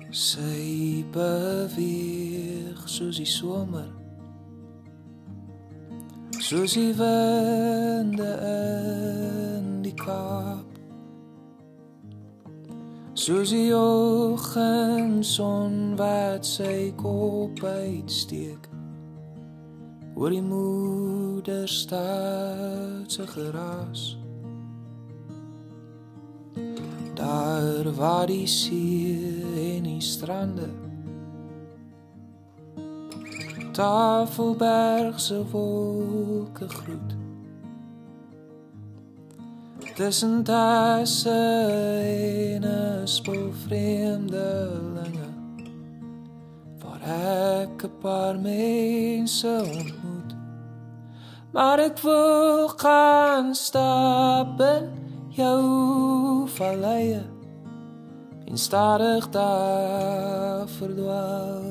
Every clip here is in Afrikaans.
Sy beweeg soos die somer, soos die winde in die Kaap, soos die oggendson wat sy kop uitsteek oor die moederstad se geraas. Daar waar die see en die strande Tafelbergse wolke groet, tussen tasse en 'n spul vreemdelinge, waar ek 'n paar mense ontmoet. Maar ek wil gaan stap in jou valleie en stadig daar verdwaal.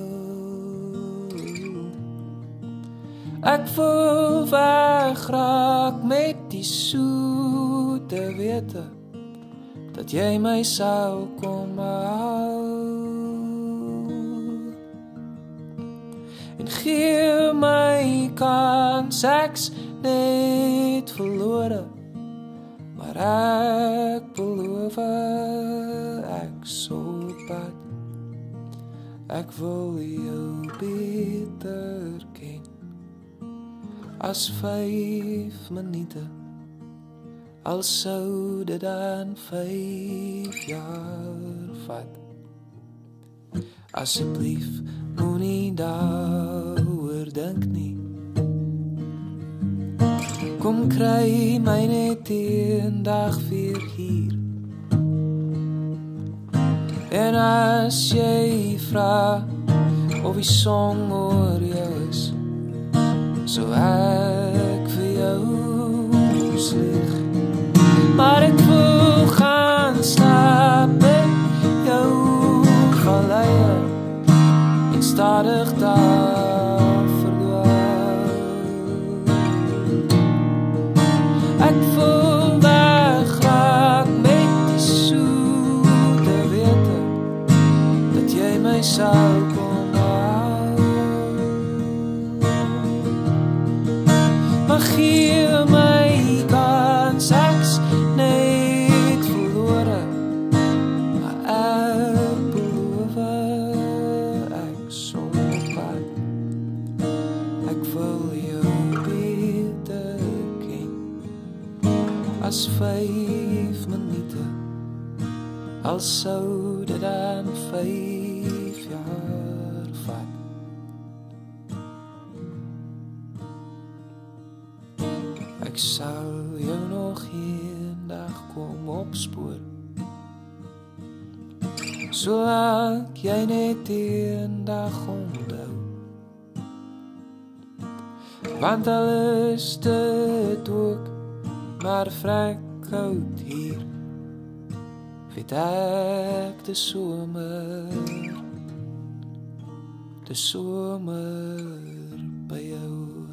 Ek wil wegraak met die soete wete dat jy my sal kom haal. En gee my kans, ek's net verlore, maar ek beloof ek sal pad. Ek wil jou beter ken as 5 minute, al sou dit dan 5 jaar vat. Asseblief moenie daaroor dink nie. Kom kry my net eendag weer hier. En as jy vra of die song oor jou is, so ek vir jou sleg. Maar ek wil gaan slaap in jou valleie en stadig daar verdwaal. Ek wil wegraak met die soete wete dat jy my sal kom haal. Maar gee my kans, ek's net verlore, maar ek beloof ek sal pad. Ek wil jou beter ken as 5 minute, al sou dit dan 5 jaar vat. Ek sal jou nog eendag kom opspoor, solank jy net eendag onthou. Want al is dit ook maar vrek koud hier, weet ek de somer by jou.